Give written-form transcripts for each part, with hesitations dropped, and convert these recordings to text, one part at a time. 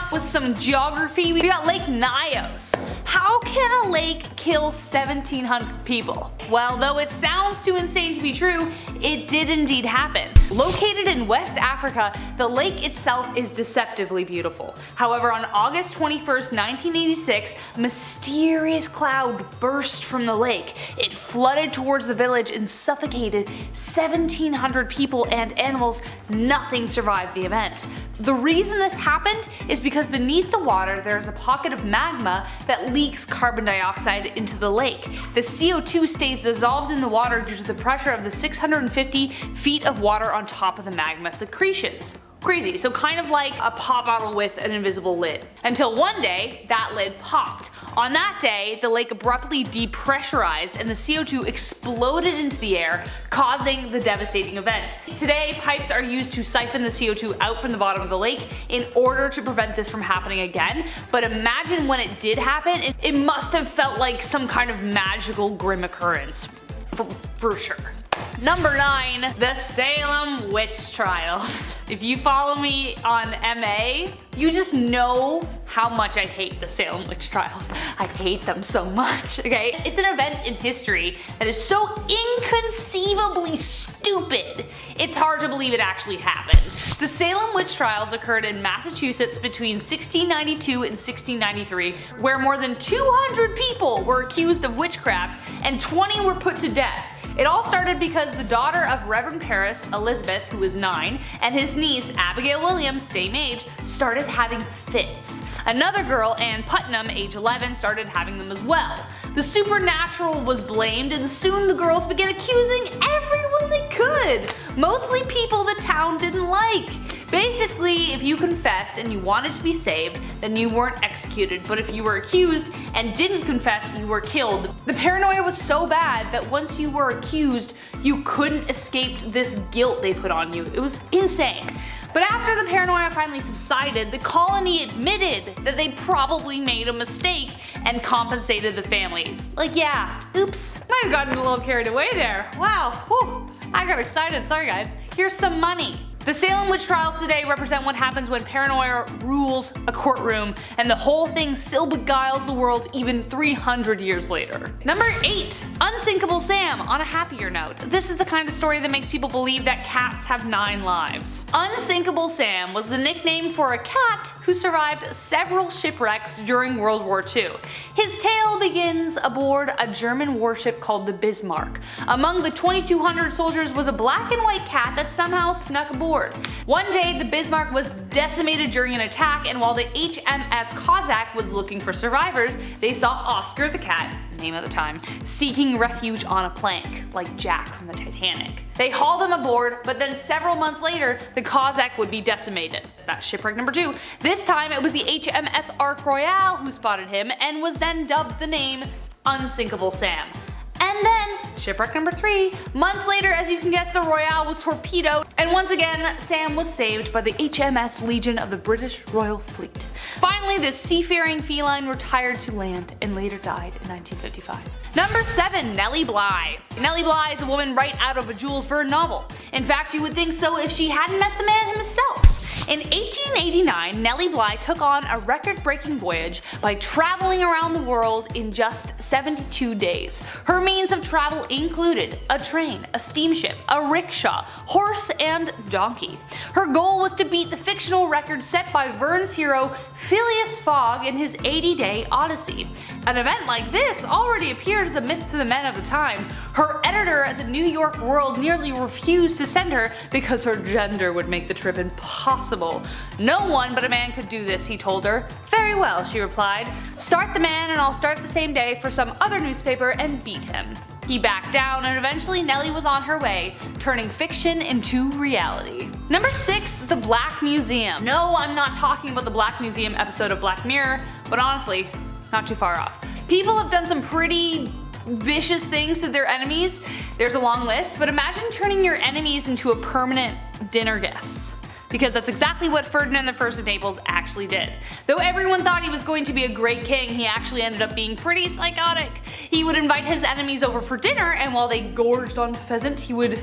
off with some geography, we got Lake Nyos. How can a lake kill 1,700 people? Well, though it sounds too insane to be true, it did indeed happen. Located in West Africa, the lake itself is deceptively beautiful. However, on August 21st, 1986, a mysterious cloud burst from the lake. It flooded towards the village and suffocated 1,700 people and animals. Nothing survived the event. The reason this happened is because beneath the water there is a pocket of magma that leaks carbon dioxide into the lake. The CO2 stays dissolved in the water due to the pressure of the 650 feet of water on top of the magma secretions. Crazy, so kind of like a pop bottle with an invisible lid. Until one day, that lid popped. On that day, the lake abruptly depressurized and the CO2 exploded into the air, causing the devastating event. Today, pipes are used to siphon the CO2 out from the bottom of the lake in order to prevent this from happening again, but imagine when it did happen, it must have felt like some kind of magical grim occurrence. For sure. Number 9. The Salem Witch Trials. If you follow me on MA, you just know how much I hate the Salem Witch Trials. I hate them so much, okay? It's an event in history that is so inconceivably stupid, it's hard to believe it actually happened. The Salem Witch Trials occurred in Massachusetts between 1692 and 1693, where more than 200 people were accused of witchcraft and 20 were put to death. It all started because the daughter of Reverend Paris, Elizabeth, who was 9, and his niece, Abigail Williams, same age, started having fits. Another girl, Ann Putnam, age 11, started having them as well. The supernatural was blamed and soon the girls began accusing everyone they could, mostly people the town didn't like. Basically, if you confessed and you wanted to be saved, then you weren't executed, but if you were accused and didn't confess, you were killed. The paranoia was so bad that once you were accused, you couldn't escape this guilt they put on you. It was insane. But after the paranoia finally subsided, the colony admitted that they probably made a mistake and compensated the families. Like, yeah, oops, might have gotten a little carried away there. Wow, whew, I got excited, sorry guys. Here's some money. The Salem Witch Trials today represent what happens when paranoia rules a courtroom and the whole thing still beguiles the world even 300 years later. Number 8. Unsinkable Sam. On a happier note, this is the kind of story that makes people believe that cats have 9 lives. Unsinkable Sam was the nickname for a cat who survived several shipwrecks during World War II. His tale begins aboard a German warship called the Bismarck. Among the 2,200 soldiers was a black and white cat that somehow snuck aboard. One day, the Bismarck was decimated during an attack, and while the HMS Cossack was looking for survivors, they saw Oscar the cat, name at the time, seeking refuge on a plank, like Jack from the Titanic. They hauled him aboard, but then several months later, the Cossack would be decimated. That's shipwreck number 2. This time it was the HMS Ark Royale who spotted him and was then dubbed the name Unsinkable Sam. And then, shipwreck number 3. Months later, as you can guess, the Royale was torpedoed, and once again, Sam was saved by the HMS Legion of the British Royal Fleet. Finally, this seafaring feline retired to land and later died in 1955. Number 7. Nellie Bly. Nellie Bly is a woman right out of a Jules Verne novel. In fact, you would think so if she hadn't met the man himself. In 1889, Nellie Bly took on a record-breaking voyage by traveling around the world in just 72 days. Her means of travel included a train, a steamship, a rickshaw, horse, and donkey. Her goal was to beat the fictional record set by Verne's hero Phileas Fogg in his 80-day Odyssey. An event like this already appeared as a myth to the men of the time. Her editor at the New York World nearly refused to send her because her gender would make the trip impossible. No one but a man could do this, he told her. Very well, she replied. Start the man and I'll start the same day for some other newspaper and beat him. He backed down and eventually Nellie was on her way, turning fiction into reality. Number 6. The Black Museum. No, I'm not talking about the Black Museum episode of Black Mirror, but honestly, not too far off. People have done some pretty vicious things to their enemies. There's a long list, but imagine turning your enemies into a permanent dinner guest. Because that's exactly what Ferdinand I of Naples actually did. Though everyone thought he was going to be a great king, he actually ended up being pretty psychotic. He would invite his enemies over for dinner, and while they gorged on pheasant, he would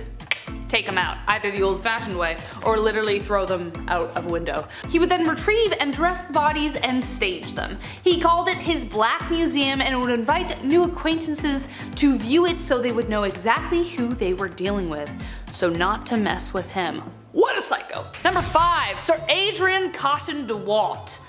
take them out, either the old-fashioned way or literally throw them out of a window. He would then retrieve and dress the bodies and stage them. He called it his Black Museum and would invite new acquaintances to view it so they would know exactly who they were dealing with, so not to mess with him. What a psycho! Number 5. Sir Adrian Cotton de Walt.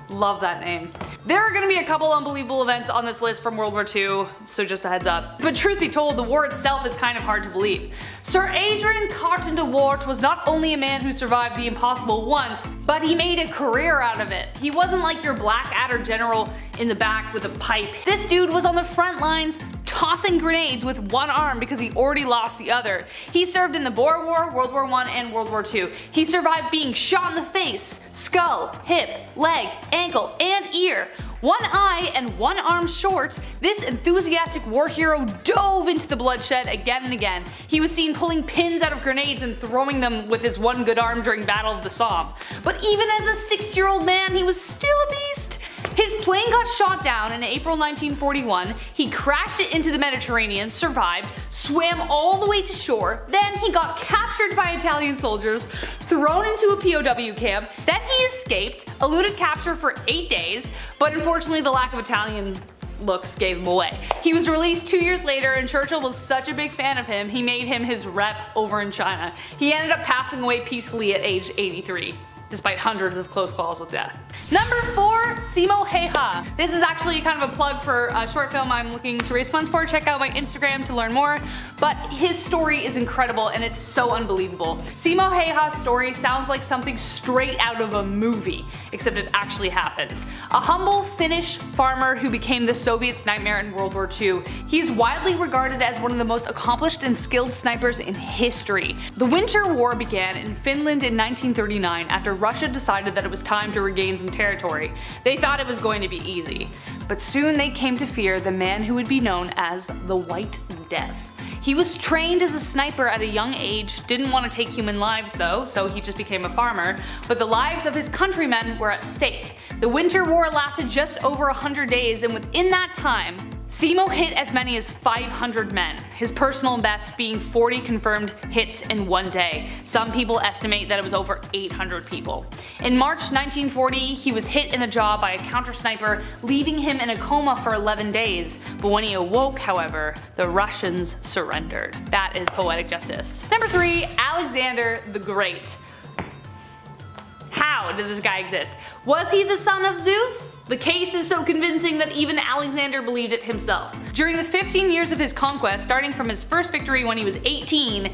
Love that name. There are gonna be a couple unbelievable events on this list from World War II, so just a heads up. But truth be told, the war itself is kind of hard to believe. Sir Adrian Cotton de Wart was not only a man who survived the impossible once, but he made a career out of it. He wasn't like your Blackadder general in the back with a pipe. This dude was on the front lines tossing grenades with one arm because he already lost the other. He served in the Boer War, World War I, and World War II. He survived being shot in the face, skull, hip, leg, ankle, and ear. One eye and one arm short, this enthusiastic war hero dove into the bloodshed again and again. He was seen pulling pins out of grenades and throwing them with his one good arm during Battle of the Somme. But even as a 60-year-old man, he was still a beast. His plane got shot down in April 1941, he crashed it into the Mediterranean, survived, swam all the way to shore, then he got captured by Italian soldiers, thrown into a POW camp, then he escaped, eluded capture for 8 days, but unfortunately the lack of Italian looks gave him away. He was released 2 years later and Churchill was such a big fan of him, he made him his rep over in China. He ended up passing away peacefully at age 83. Despite hundreds of close calls with death. Number 4. Simo Häyhä. This is actually kind of a plug for a short film I'm looking to raise funds for. Check out my Instagram to learn more. But his story is incredible and it's so unbelievable. Simo Häyhä's story sounds like something straight out of a movie, except it actually happened. A humble Finnish farmer who became the Soviets' nightmare in World War II. He is widely regarded as one of the most accomplished and skilled snipers in history. The Winter War began in Finland in 1939 after Russia decided that it was time to regain some territory. They thought it was going to be easy. But soon they came to fear the man who would be known as the White Death. He was trained as a sniper at a young age, didn't want to take human lives though, so he just became a farmer, but the lives of his countrymen were at stake. The Winter War lasted just over 100 days and within that time, Simo hit as many as 500 men, his personal best being 40 confirmed hits in one day. Some people estimate that it was over 800 people. In March 1940, he was hit in the jaw by a counter sniper, leaving him in a coma for 11 days. But when he awoke, however, the Russians surrendered. That is poetic justice. Number 3. Alexander the Great. How did this guy exist? Was he the son of Zeus? The case is so convincing that even Alexander believed it himself. During the 15 years of his conquest, starting from his first victory when he was 18,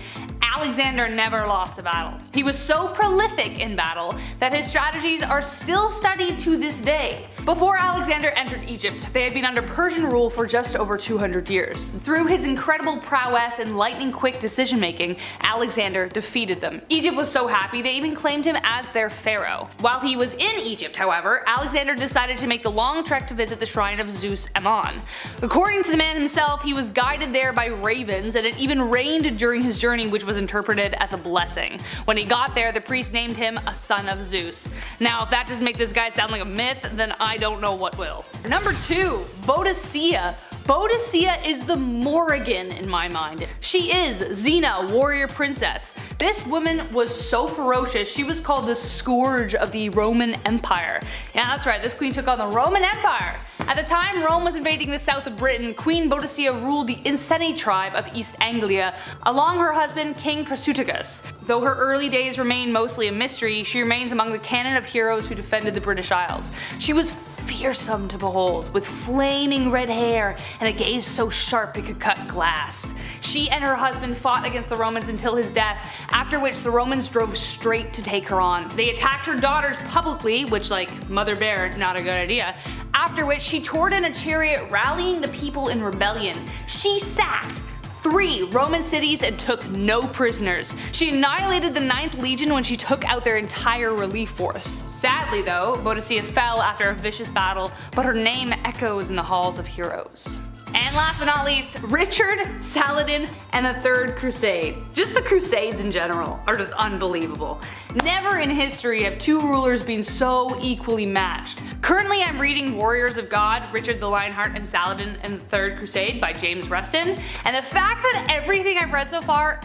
Alexander never lost a battle. He was so prolific in battle that his strategies are still studied to this day. Before Alexander entered Egypt, they had been under Persian rule for just over 200 years. Through his incredible prowess and lightning-quick decision-making, Alexander defeated them. Egypt was so happy they even claimed him as their pharaoh. While he was in Egypt, however, Alexander decided to make the long trek to visit the shrine of Zeus Ammon. According to the man himself, he was guided there by ravens and it even rained during his journey, which was interpreted as a blessing. When he got there, the priest named him a son of Zeus. Now if that doesn't make this guy sound like a myth, then I don't know what will. Number 2. Boudicca. Boudicca is the Morrigan in my mind. She is Xena, warrior princess. This woman was so ferocious, she was called the scourge of the Roman Empire. Yeah, that's right, this queen took on the Roman Empire. At the time Rome was invading the south of Britain, Queen Boudicca ruled the Iceni tribe of East Anglia, along her husband King Crusipus. Though her early days remain mostly a mystery, she remains among the canon of heroes who defended the British Isles. She was fearsome to behold, with flaming red hair and a gaze so sharp it could cut glass. She and her husband fought against the Romans until his death, after which the Romans drove straight to take her on. They attacked her daughters publicly, which, like Mother Bear, not a good idea, after which she toured in a chariot rallying the people in rebellion. She sacked 3 Roman cities and took no prisoners. She annihilated the 9th Legion when she took out their entire relief force. Sadly though, Boudicca fell after a vicious battle, but her name echoes in the halls of heroes. And last but not least, Richard, Saladin, and the Third Crusade. Just the Crusades in general are just unbelievable. Never in history have 2 rulers been so equally matched. Currently I'm reading Warriors of God, Richard the Lionheart and Saladin and the Third Crusade by James Rustin, and the fact that everything I've read so far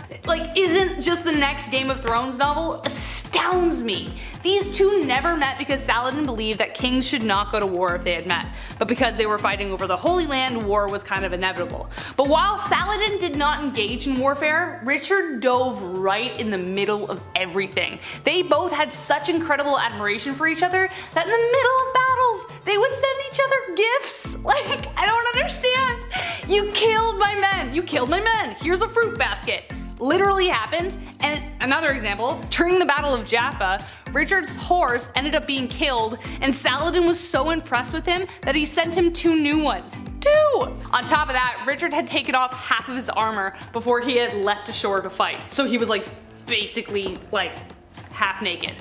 isn't just the next Game of Thrones novel astounds me. These two never met because Saladin believed that kings should not go to war if they had met, but because they were fighting over the Holy Land, war was kind of inevitable. But while Saladin did not engage in warfare, Richard dove right in the middle of everything. They both had such incredible admiration for each other that in the middle of battles, they would send each other gifts. I don't understand. You killed my men. You killed my men. Here's a fruit basket. Literally happened. And another example, during the Battle of Jaffa, Richard's horse ended up being killed, and Saladin was so impressed with him that he sent him 2 new ones. 2! On top of that, Richard had taken off half of his armor before he had left ashore to fight. So he was basically half naked.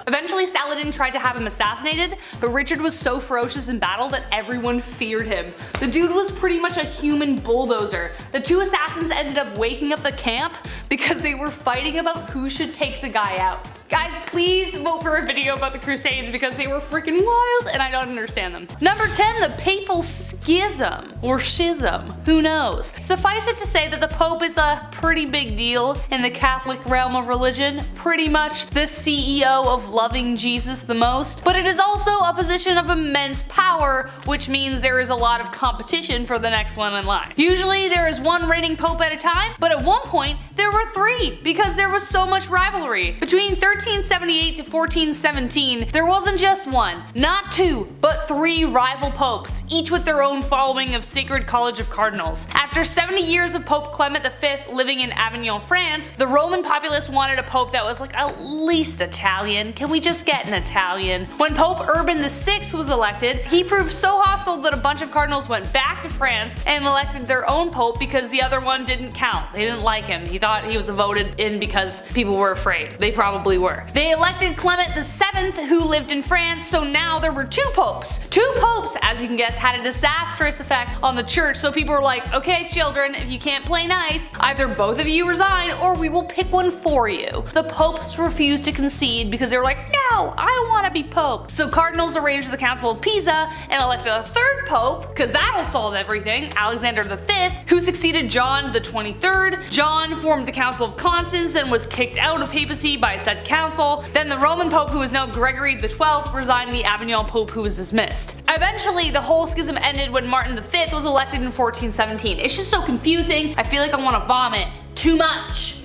Eventually Saladin tried to have him assassinated, but Richard was so ferocious in battle that everyone feared him. The dude was pretty much a human bulldozer. The 2 assassins ended up waking up the camp because they were fighting about who should take the guy out. Guys, please vote for a video about the Crusades because they were freaking wild and I don't understand them. Number 10, the Papal Schism, or Schism, who knows. Suffice it to say that the Pope is a pretty big deal in the Catholic realm of religion, pretty much the CEO of loving Jesus the most, but it is also a position of immense power, which means there is a lot of competition for the next one in line. Usually there is one reigning Pope at a time, but at one point there were 3 because there was so much rivalry. Between 1378 to 1417, there wasn't just 1, not 2, but 3 rival popes, each with their own following of Sacred College of Cardinals. After 70 years of Pope Clement V living in Avignon, France, the Roman populace wanted a pope that was at least Italian. Can we just get an Italian? When Pope Urban VI was elected, he proved so hostile that a bunch of cardinals went back to France and elected their own pope because the other one didn't count. They didn't like him. He thought he was voted in because people were afraid. They probably were. They elected Clement VII, who lived in France, so now there were 2 popes. 2 popes, as you can guess, had a disastrous effect on the church, so people were like, okay children, if you can't play nice, either both of you resign or we will pick one for you. The popes refused to concede because they were like, no, I want to be pope. So cardinals arranged the Council of Pisa and elected a 3rd pope, because that'll solve everything, Alexander V, who succeeded John the 23rd. John formed the Council of Constance, then was kicked out of papacy by said council. Then the Roman Pope, who is now Gregory XII, resigned the Avignon Pope, who was dismissed. Eventually, the whole schism ended when Martin V was elected in 1417. It's just so confusing. I feel like I want to vomit. Too much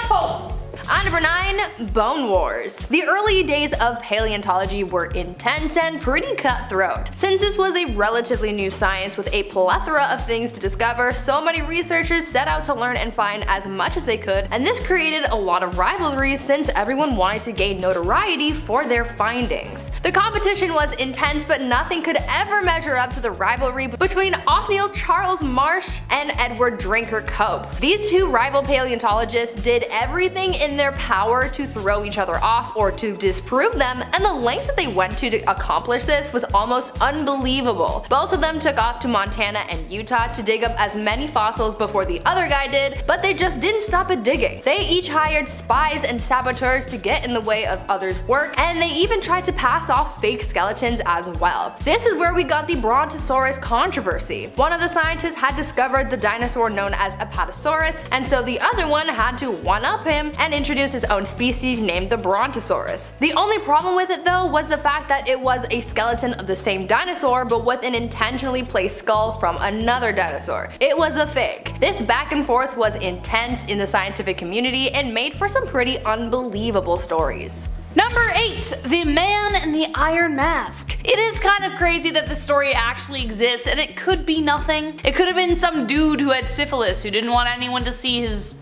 popes. On number 9, Bone Wars. The early days of paleontology were intense and pretty cutthroat. Since this was a relatively new science with a plethora of things to discover, so many researchers set out to learn and find as much as they could, and this created a lot of rivalries since everyone wanted to gain notoriety for their findings. The competition was intense, but nothing could ever measure up to the rivalry between Othniel Charles Marsh and Edward Drinker Cope. These 2 rival paleontologists did everything in their power to throw each other off or to disprove them, and the lengths that they went to accomplish this was almost unbelievable. Both of them took off to Montana and Utah to dig up as many fossils before the other guy did, but they just didn't stop at digging. They each hired spies and saboteurs to get in the way of others' work, and they even tried to pass off fake skeletons as well. This is where we got the Brontosaurus controversy. One of the scientists had discovered the dinosaur known as Apatosaurus, and so the other one had to one-up him and introduce his own species named the Brontosaurus. The only problem with it though was the fact that it was a skeleton of the same dinosaur but with an intentionally placed skull from another dinosaur. It was a fake. This back and forth was intense in the scientific community and made for some pretty unbelievable stories. Number 8, the Man in the Iron Mask. It is kind of crazy that this story actually exists, and it could be nothing. It could have been some dude who had syphilis who didn't want anyone to see his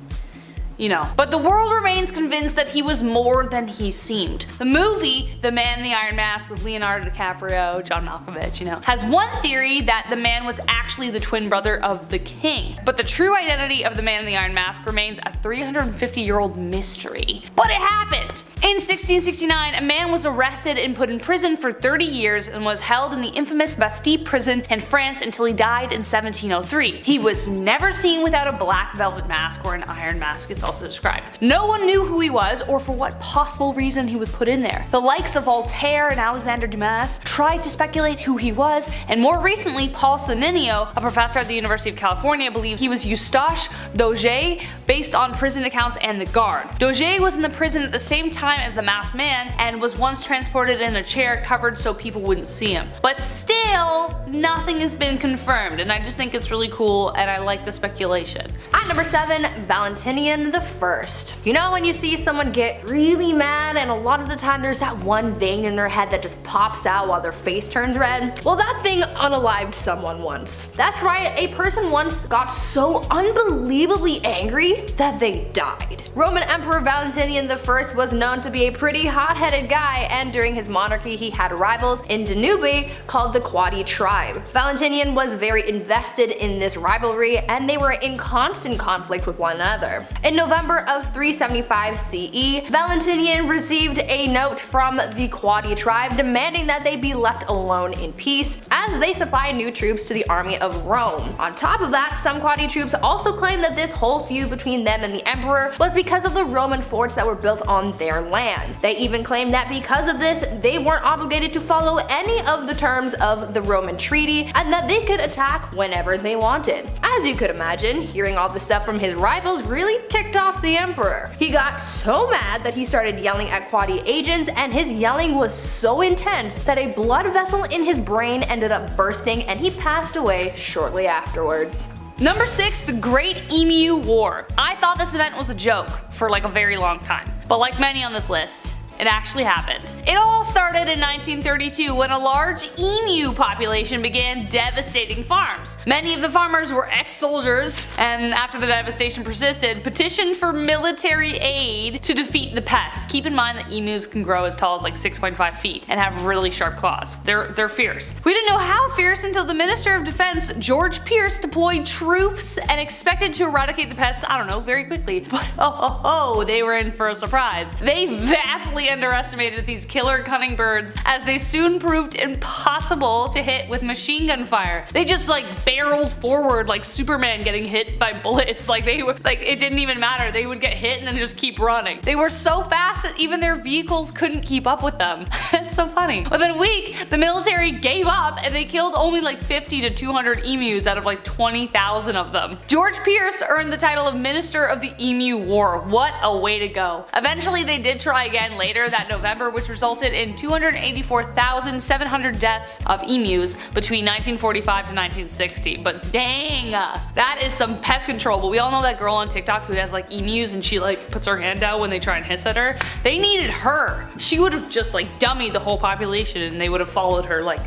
but the world remains convinced that he was more than he seemed. The movie, The Man in the Iron Mask with Leonardo DiCaprio, John Malkovich, has one theory that the man was actually the twin brother of the king. But the true identity of the Man in the Iron Mask remains a 350-year-old mystery. But it happened! In 1669, a man was arrested and put in prison for 30 years and was held in the infamous Bastille prison in France until he died in 1703. He was never seen without a black velvet mask or an iron mask. It's also described. No one knew who he was or for what possible reason he was put in there. The likes of Voltaire and Alexander Dumas tried to speculate who he was, and more recently Paul Saninio, a professor at the University of California, believed he was Eustache Dauger based on prison accounts and the guard. Dauger was in the prison at the same time as the masked man and was once transported in a chair covered so people wouldn't see him. But still, nothing has been confirmed, and I just think it's really cool and I like the speculation. At number 7, Valentinian I. You know when you see someone get really mad and a lot of the time there's that one vein in their head that just pops out while their face turns red? Well, that thing unalived someone once. That's right, a person once got so unbelievably angry that they died. Roman Emperor Valentinian I was known to be a pretty hot-headed guy, and during his monarchy he had rivals in Danube called the Quadi tribe. Valentinian was very invested in this rivalry and they were in constant conflict with one another. In November of 375 CE, Valentinian received a note from the Quadi tribe demanding that they be left alone in peace as they supplied new troops to the army of Rome. On top of that, some Quadi troops also claimed that this whole feud between them and the emperor was because of the Roman forts that were built on their land. They even claimed that because of this, they weren't obligated to follow any of the terms of the Roman treaty and that they could attack whenever they wanted. As you could imagine, hearing all the stuff from his rivals really ticked off the emperor. He got so mad that he started yelling at Quadi agents, and his yelling was so intense that a blood vessel in his brain ended up bursting and he passed away shortly afterwards. Number 6, the Great Emu War. I thought this event was a joke for like a very long time, but like many on this list, it actually happened. It all started in 1932 when a large emu population began devastating farms. Many of the farmers were ex-soldiers, and after the devastation persisted, petitioned for military aid to defeat the pests. Keep in mind that emus can grow as tall as like 6.5 feet and have really sharp claws. They're fierce. We didn't know how fierce until the Minister of Defense, George Pierce, deployed troops and expected to eradicate the pests, I don't know, very quickly. But they were in for a surprise. They vastly underestimated these killer cunning birds, as they soon proved impossible to hit with machine gun fire. They just like barreled forward like Superman getting hit by bullets. Like they were like, it didn't even matter. They would get hit and then just keep running. They were so fast that even their vehicles couldn't keep up with them. It's so funny. Within a week, the military gave up and they killed only like 50 to 200 emus out of like 20,000 of them. George Pierce earned the title of Minister of the Emu War. What a way to go. Eventually they did try again later that November, which resulted in 284,700 deaths of emus between 1945 to 1960. But dang, that is some pest control. But we all know that girl on TikTok who has like emus and she like puts her hand out when they try and hiss at her. They needed her. She would have just like dummied the whole population and they would have followed her like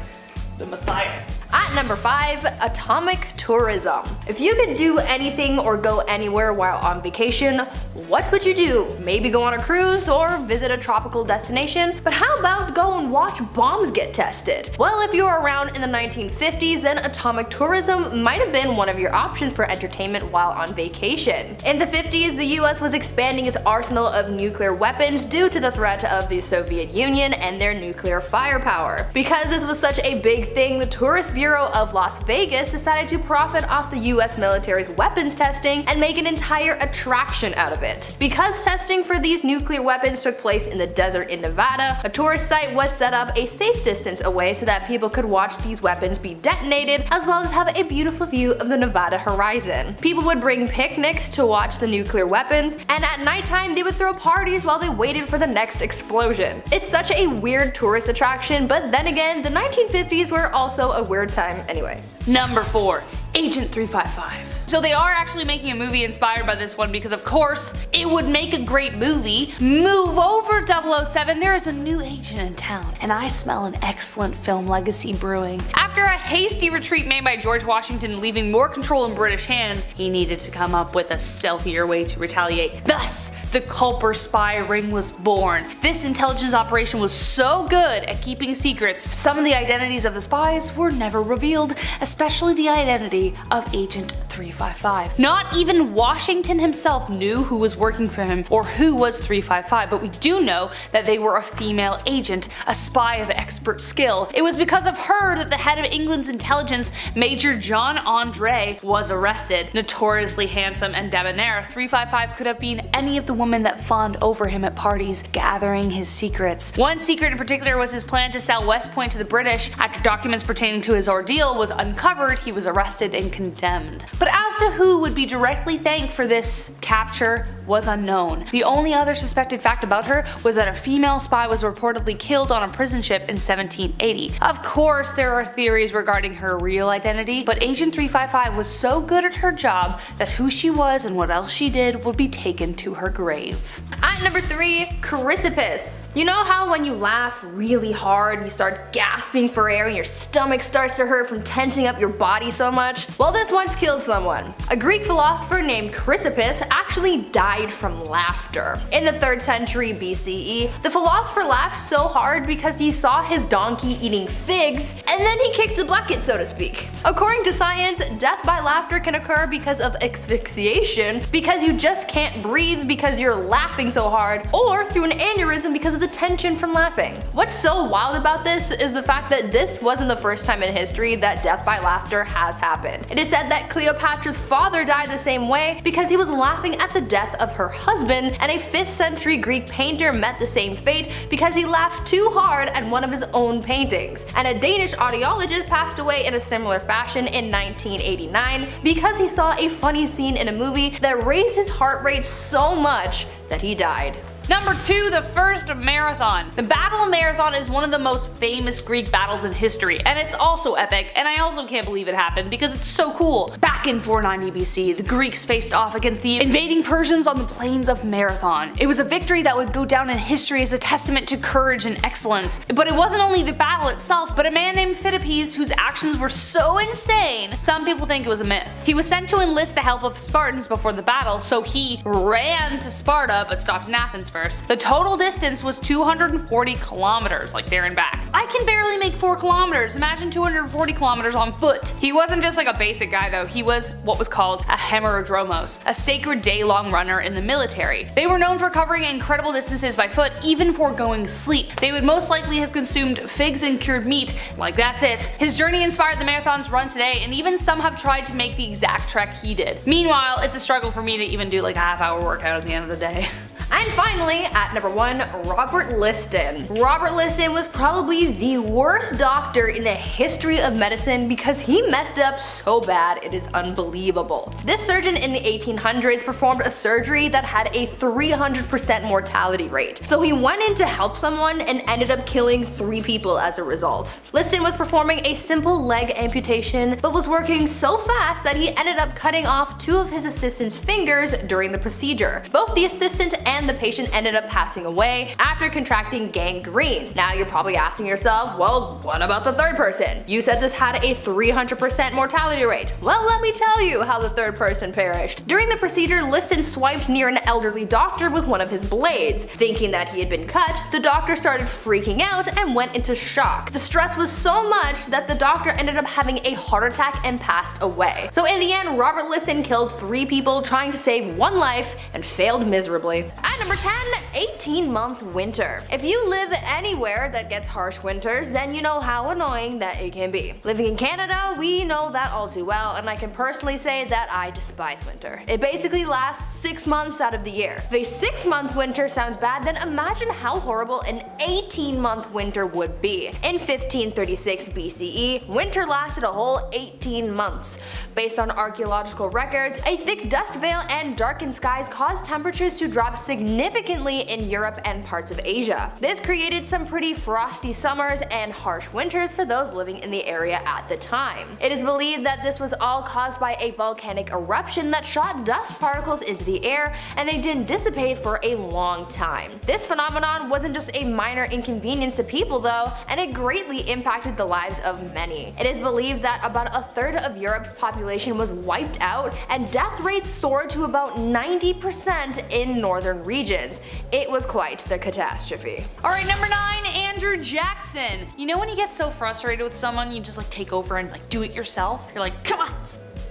the Messiah. At number 5, atomic tourism. If you could do anything or go anywhere while on vacation, what would you do? Maybe go on a cruise or visit a tropical destination, but how about go and watch bombs get tested? Well, if you were around in the 1950s, then atomic tourism might have been one of your options for entertainment while on vacation. In the 50s, the US was expanding its arsenal of nuclear weapons due to the threat of the Soviet Union and their nuclear firepower. Because this was such a big thing, the tourist Bureau of Las Vegas decided to profit off the US military's weapons testing and make an entire attraction out of it. Because testing for these nuclear weapons took place in the desert in Nevada, a tourist site was set up a safe distance away so that people could watch these weapons be detonated, as well as have a beautiful view of the Nevada horizon. People would bring picnics to watch the nuclear weapons, and at nighttime they would throw parties while they waited for the next explosion. It's such a weird tourist attraction, but then again, the 1950s were also a weird time anyway. Number 4, Agent 355. So they are actually making a movie inspired by this one because of course it would make a great movie. Move over 007, there is a new agent in town and I smell an excellent film legacy brewing. After a hasty retreat made by George Washington leaving more control in British hands, he needed to come up with a stealthier way to retaliate. Thus, the Culper spy ring was born. This intelligence operation was so good at keeping secrets, some of the identities of the spies were never revealed, especially the identity of Agent 355. 355. Not even Washington himself knew who was working for him or who was 355, but we do know that they were a female agent, a spy of expert skill. It was because of her that the head of England's intelligence, Major John Andre, was arrested. Notoriously handsome and debonair, 355 could have been any of the women that fawned over him at parties, gathering his secrets. One secret in particular was his plan to sell West Point to the British. After documents pertaining to his ordeal was uncovered, he was arrested and condemned. But as to who would be directly thanked for this capture was unknown. The only other suspected fact about her was that a female spy was reportedly killed on a prison ship in 1780. Of course, there are theories regarding her real identity, but Agent 355 was so good at her job that who she was and what else she did would be taken to her grave. At number 3, Chrysippus. You know how when you laugh really hard, you start gasping for air and your stomach starts to hurt from tensing up your body so much? Well, this once killed someone. A Greek philosopher named Chrysippus actually died from laughter. In the 3rd century BCE, the philosopher laughed so hard because he saw his donkey eating figs, and then he kicked the bucket, so to speak. According to science, death by laughter can occur because of asphyxiation, because you just can't breathe because you're laughing so hard, or through an aneurysm because of the tension from laughing. What's so wild about this is the fact that this wasn't the first time in history that death by laughter has happened. It is said that Cleopatra's father died the same way because he was laughing at the death of her husband, and a 5th century Greek painter met the same fate because he laughed too hard at one of his own paintings. And a Danish audiologist passed away in a similar fashion in 1989 because he saw a funny scene in a movie that raised his heart rate so much that he died. Number 2, the first marathon. The Battle of Marathon is one of the most famous Greek battles in history, and it's also epic, and I also can't believe it happened because it's so cool. Back in 490 BC, the Greeks faced off against the invading Persians on the plains of Marathon. It was a victory that would go down in history as a testament to courage and excellence. But it wasn't only the battle itself, but a man named Phidippes whose actions were so insane, some people think it was a myth. He was sent to enlist the help of Spartans before the battle, so he ran to Sparta but stopped in Athens first. The total distance was 240 kilometers, like there and back. I can barely make 4 kilometers, imagine 240 kilometers on foot. He wasn't just like a basic guy though, he was what was called a hemerodromos, a sacred day-long runner in the military. They were known for covering incredible distances by foot, even foregoing sleep. They would most likely have consumed figs and cured meat, like that's it. His journey inspired the marathons run today, and even some have tried to make the exact trek he did. Meanwhile, it's a struggle for me to even do like a half-hour workout at the end of the day. And finally, at number 1, Robert Liston. Robert Liston was probably the worst doctor in the history of medicine because he messed up so bad it is unbelievable. This surgeon in the 1800s performed a surgery that had a 300% mortality rate. So he went in to help someone and ended up killing 3 people as a result. Liston was performing a simple leg amputation, but was working so fast that he ended up cutting off 2 of his assistant's fingers during the procedure. Both the assistant and the patient ended up passing away after contracting gangrene. Now you're probably asking yourself, well, what about the 3rd person? You said this had a 300% mortality rate. Well, let me tell you how the 3rd person perished. During the procedure, Liston swiped near an elderly doctor with one of his blades. Thinking that he had been cut, the doctor started freaking out and went into shock. The stress was so much that the doctor ended up having a heart attack and passed away. So in the end, Robert Liston killed 3 people trying to save 1 life and failed miserably. At number 10, 18-month winter. If you live anywhere that gets harsh winters, then you know how annoying that it can be. Living in Canada, we know that all too well, and I can personally say that I despise winter. It basically lasts 6 months out of the year. If a 6-month winter sounds bad, then imagine how horrible an 18-month winter would be. In 1536 BCE, winter lasted a whole 18 months. Based on archaeological records, a thick dust veil and darkened skies caused temperatures to drop significantly in Europe and parts of Asia. This created some pretty frosty summers and harsh winters for those living in the area at the time. It is believed that this was all caused by a volcanic eruption that shot dust particles into the air, and they didn't dissipate for a long time. This phenomenon wasn't just a minor inconvenience to people though, and it greatly impacted the lives of many. It is believed that about 1/3 of Europe's population was wiped out, and death rates soared to about 90% in northern regions. It was quite the catastrophe. Alright, number 9, Andrew Jackson. You know when you get so frustrated with someone, you just like take over and like do it yourself? You're like, come on,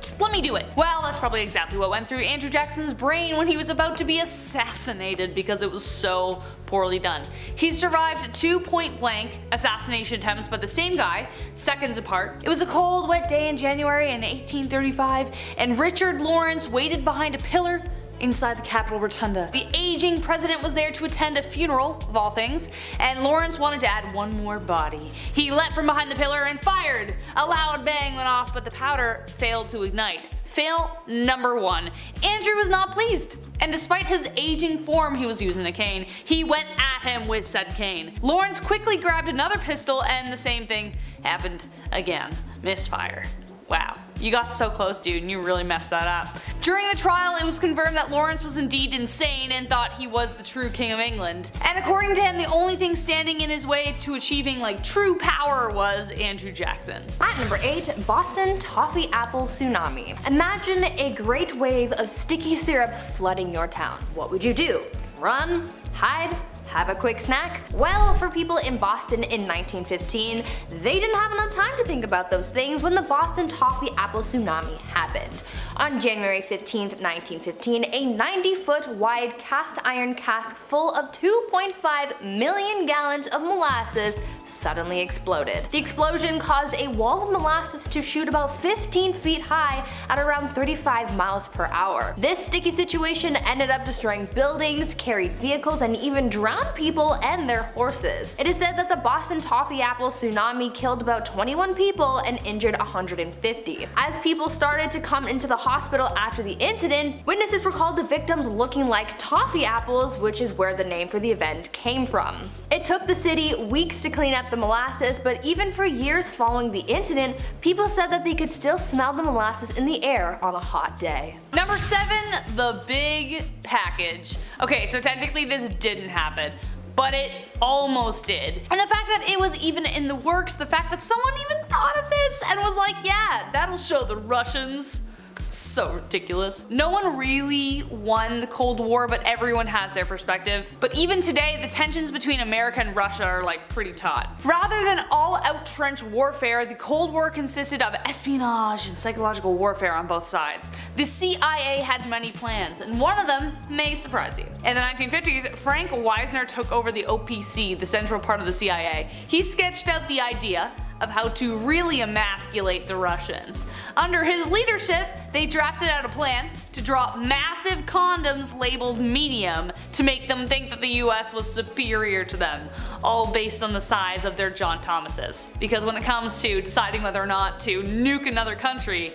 Just let me do it. Well, that's probably exactly what went through Andrew Jackson's brain when he was about to be assassinated because it was so poorly done. He survived 2 point-blank assassination attempts by the same guy, seconds apart. It was a cold, wet day in January in 1835, and Richard Lawrence waited behind a pillar inside the Capitol Rotunda. The aging president was there to attend a funeral, of all things, and Lawrence wanted to add one more body. He leapt from behind the pillar and fired. A loud bang went off, but the powder failed to ignite. Fail number 1. Andrew was not pleased, and despite his aging form, he was using a cane. He went at him with said cane. Lawrence quickly grabbed another pistol, and the same thing happened again. Misfire. Wow, you got so close, dude, and you really messed that up. During the trial, it was confirmed that Lawrence was indeed insane and thought he was the true King of England. And according to him, the only thing standing in his way to achieving true power was Andrew Jackson. At number 8, Boston Toffee Apple Tsunami. Imagine a great wave of sticky syrup flooding your town. What would you do? Run? Hide? Have a quick snack? Well, for people in Boston in 1915, they didn't have enough time to think about those things when the Boston Toffee Apple Tsunami happened. On January 15, 1915, a 90-foot wide cast iron cask full of 2.5 million gallons of molasses suddenly exploded. The explosion caused a wall of molasses to shoot about 15 feet high at around 35 miles per hour. This sticky situation ended up destroying buildings, carried vehicles, and even drowned people and their horses. It is said that the Boston Toffee Apple Tsunami killed about 21 people and injured 150. As people started to come into the hospital after the incident, witnesses recalled the victims looking like toffee apples, which is where the name for the event came from. It took the city weeks to clean up the molasses, but even for years following the incident, people said that they could still smell the molasses in the air on a hot day. Number 7, the big package. Okay, so technically this didn't happen, but it almost did. And the fact that it was even in the works, the fact that someone even thought of this and was like, yeah, that'll show the Russians. So ridiculous. No one really won the Cold War, but everyone has their perspective. But even today, the tensions between America and Russia are pretty taut. Rather than all-out trench warfare, the Cold War consisted of espionage and psychological warfare on both sides. The CIA had many plans, and one of them may surprise you. In the 1950s, Frank Wisner took over the OPC, the central part of the CIA. He sketched out the idea of how to really emasculate the Russians. Under his leadership, they drafted out a plan to drop massive condoms labeled medium to make them think that the US was superior to them, all based on the size of their John Thomases. Because when it comes to deciding whether or not to nuke another country,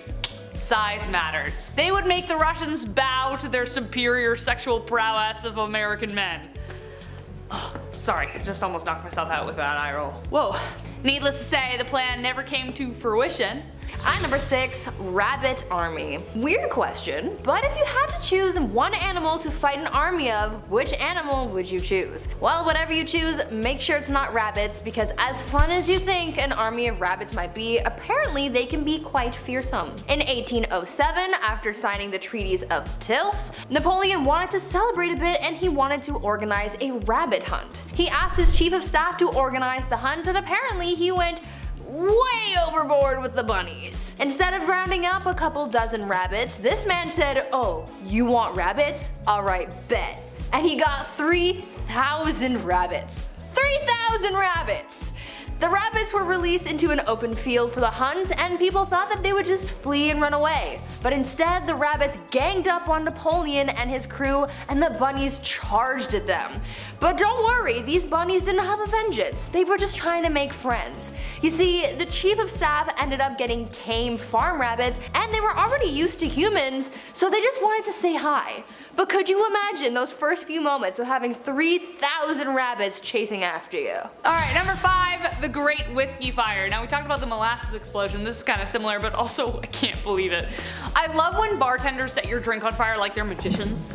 size matters. They would make the Russians bow to their superior sexual prowess of American men. Oh, sorry, I just almost knocked myself out with that eye roll. Whoa. Needless to say, the plan never came to fruition. At number 6, Rabbit Army. Weird question, but if you had to choose one animal to fight an army of, which animal would you choose? Well, whatever you choose, make sure it's not rabbits, because as fun as you think an army of rabbits might be, apparently they can be quite fearsome. In 1807, after signing the treaties of Tilsit, Napoleon wanted to celebrate a bit and he wanted to organize a rabbit hunt. He asked his chief of staff to organize the hunt, and apparently he went way overboard with the bunnies. Instead of rounding up a couple dozen rabbits, this man said, "Oh, you want rabbits? Alright, bet." And he got 3,000 rabbits. 3,000 rabbits! The rabbits were released into an open field for the hunt, and people thought that they would just flee and run away. But instead, the rabbits ganged up on Napoleon and his crew, and the bunnies charged at them. But don't worry, these bunnies didn't have a vengeance. They were just trying to make friends. You see, the chief of staff ended up getting tame farm rabbits, and they were already used to humans, so they just wanted to say hi. But could you imagine those first few moments of having 3,000 rabbits chasing after you? Alright, number 5, the Great Whiskey Fire. Now we talked about the molasses explosion, this is kind of similar, but also I can't believe it. I love when bartenders set your drink on fire like they're magicians,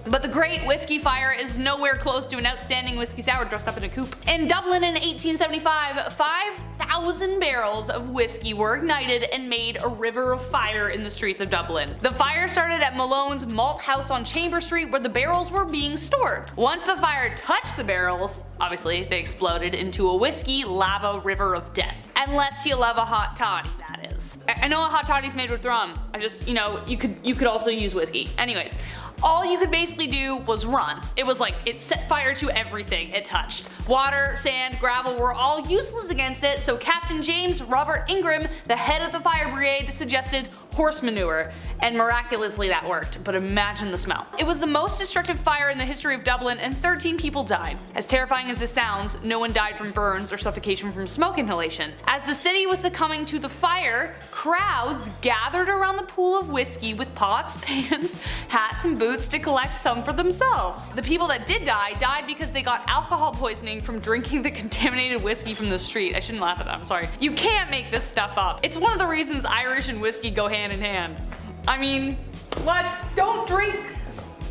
but the Great Whiskey Fire is nowhere close to an outstanding whiskey sour dressed up in a coupe. In Dublin in 1875, 5,000 barrels of whiskey were ignited and made a river of fire in the streets of Dublin. The fire started at Malone's Malt House on Chamber Street, where the barrels were being stored. Once the fire touched the barrels, obviously they exploded into a whiskey lava river of death. Unless you love a hot toddy, that molasses. I know a hot toddy's made with rum. You could also use whiskey. Anyways, all you could basically do was run. It was like, it set fire to everything it touched. Water, sand, gravel were all useless against it, so Captain James Robert Ingram, the head of the fire brigade, suggested horse manure, and miraculously that worked, but imagine the smell. It was the most destructive fire in the history of Dublin, and 13 people died. As terrifying as this sounds, no one died from burns or suffocation from smoke inhalation. As the city was succumbing to the fire, crowds gathered around the pool of whiskey with pots, pans, hats, and boots to collect some for themselves. The people that did die died because they got alcohol poisoning from drinking the contaminated whiskey from the street. I shouldn't laugh at that, I'm sorry. You can't make this stuff up. It's one of the reasons Irish and whiskey go hand in hand. I mean, what? Don't drink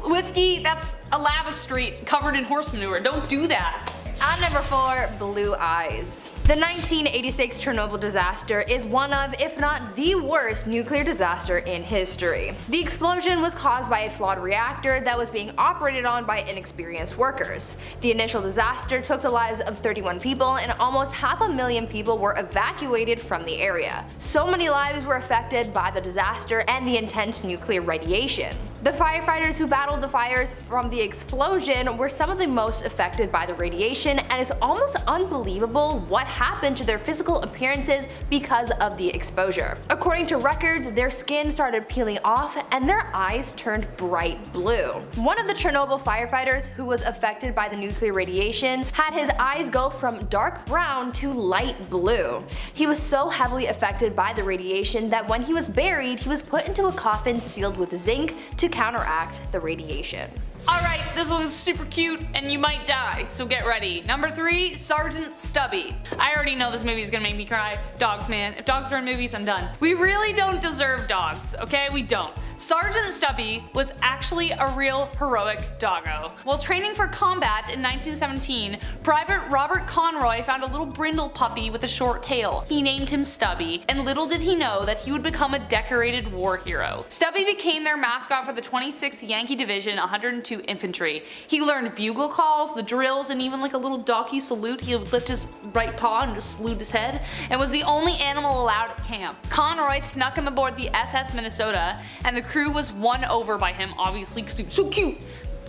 whiskey that's a lava street covered in horse manure. Don't do that. At number 4, blue eyes. The 1986 Chernobyl disaster is one of, if not the worst, nuclear disaster in history. The explosion was caused by a flawed reactor that was being operated on by inexperienced workers. The initial disaster took the lives of 31 people, and almost 500,000 people were evacuated from the area. So many lives were affected by the disaster and the intense nuclear radiation. The firefighters who battled the fires from the explosion were some of the most affected by the radiation, and it's almost unbelievable what happened to their physical appearances because of the exposure. According to records, their skin started peeling off and their eyes turned bright blue. One of the Chernobyl firefighters who was affected by the nuclear radiation had his eyes go from dark brown to light blue. He was so heavily affected by the radiation that when he was buried, he was put into a coffin sealed with zinc to counteract the radiation. Alright, this one's super cute and you might die, so get ready. Number 3, Sergeant Stubby. I already know this movie is gonna make me cry. Dogs, man. If dogs are in movies, I'm done. We really don't deserve dogs, okay? We don't. Sergeant Stubby was actually a real heroic doggo. While training for combat in 1917, Private Robert Conroy found a little brindle puppy with a short tail. He named him Stubby, and little did he know that he would become a decorated war hero. Stubby became their mascot for the 26th Yankee Division 102 Infantry. He learned bugle calls, the drills, and even like a little doggy salute. He would lift his right paw and just salute his head, and was the only animal allowed at camp. Conroy snuck him aboard the SS Minnesota, and the crew was won over by him, obviously because he was so cute.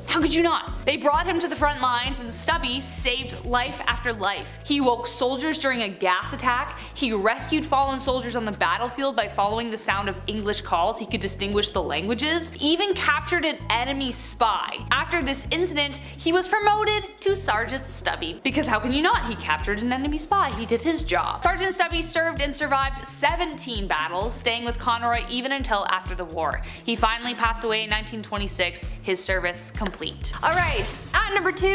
How could you not? They brought him to the front lines, and Stubby saved life after life. He woke soldiers during a gas attack, he rescued fallen soldiers on the battlefield by following the sound of English calls. He could distinguish the languages, even captured an enemy spy. After this incident, he was promoted to Sergeant Stubby. Because how can you not? He captured an enemy spy, he did his job. Sergeant Stubby served and survived 17 battles, staying with Conroy even until after the war. He finally passed away in 1926, his service complete. Alright, at number 2,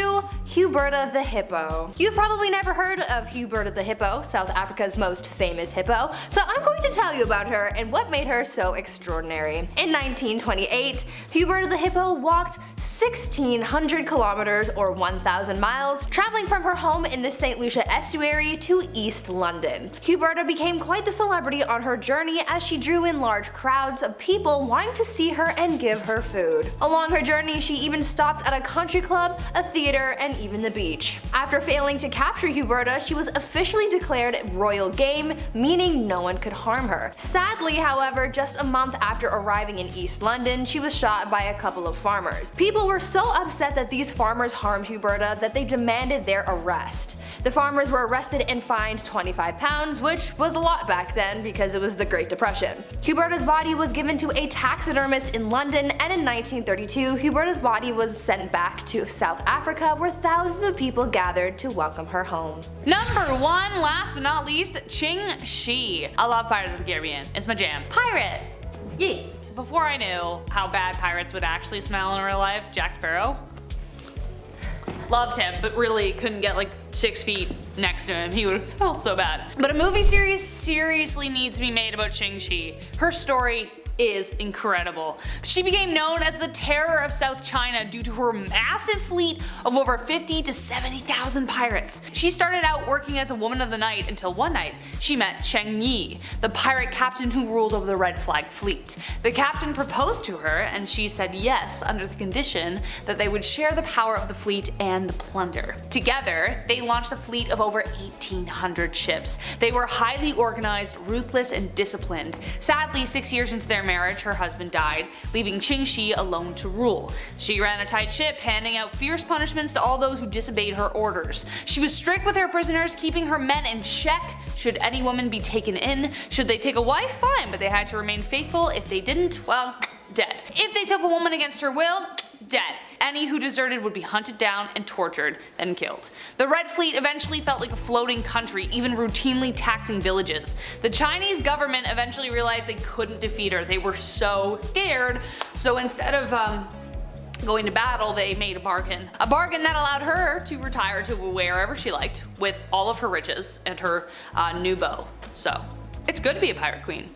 Huberta the hippo. You've probably never heard of Huberta the hippo, South Africa's most famous hippo, so I'm going to tell you about her and what made her so extraordinary. In 1928, Huberta the hippo walked 1,600 kilometers or 1,000 miles, traveling from her home in the St. Lucia estuary to East London. Huberta became quite the celebrity on her journey as she drew in large crowds of people wanting to see her and give her food. Along her journey, she even stopped at a country club, a theater, and even the beach. After failing to capture Huberta, she was officially declared royal game, meaning no one could harm her. Sadly, however, just a month after arriving in East London, she was shot by a couple of farmers. People were so upset that these farmers harmed Huberta that they demanded their arrest. The farmers were arrested and fined £25, which was a lot back then because it was the Great Depression. Huberta's body was given to a taxidermist in London, and in 1932, Huberta's body was sent back to South Africa, where thousands of people gathered to welcome her home. Number 1, last but not least, Ching Shih. I love Pirates of the Caribbean. It's my jam. Pirate! Yeah. Before I knew how bad pirates would actually smell in real life, Jack Sparrow. Loved him, but really couldn't get like 6 feet next to him. He would have smelled so bad. But a movie series seriously needs to be made about Ching Shih. Her story is incredible. She became known as the Terror of South China due to her massive fleet of over 50 to 70,000 pirates. She started out working as a woman of the night until one night she met Ching Shih, the pirate captain who ruled over the Red Flag fleet. The captain proposed to her and she said yes under the condition that they would share the power of the fleet and the plunder. Together, they launched a fleet of over 1,800 ships. They were highly organized, ruthless, and disciplined. Sadly, 6 years into their marriage, her husband died, leaving Ching Shih alone to rule. She ran a tight ship, handing out fierce punishments to all those who disobeyed her orders. She was strict with her prisoners, keeping her men in check should any woman be taken in. Should they take a wife, fine, but they had to remain faithful. If they didn't, well, dead. If they took a woman against her will, dead. Any who deserted would be hunted down and tortured, then killed. The Red Fleet eventually felt like a floating country, even routinely taxing villages. The Chinese government eventually realized they couldn't defeat her. They were so scared, so instead of going to battle, they made a bargain. A bargain that allowed her to retire to wherever she liked with all of her riches and her new bow. So, it's good to be a pirate queen.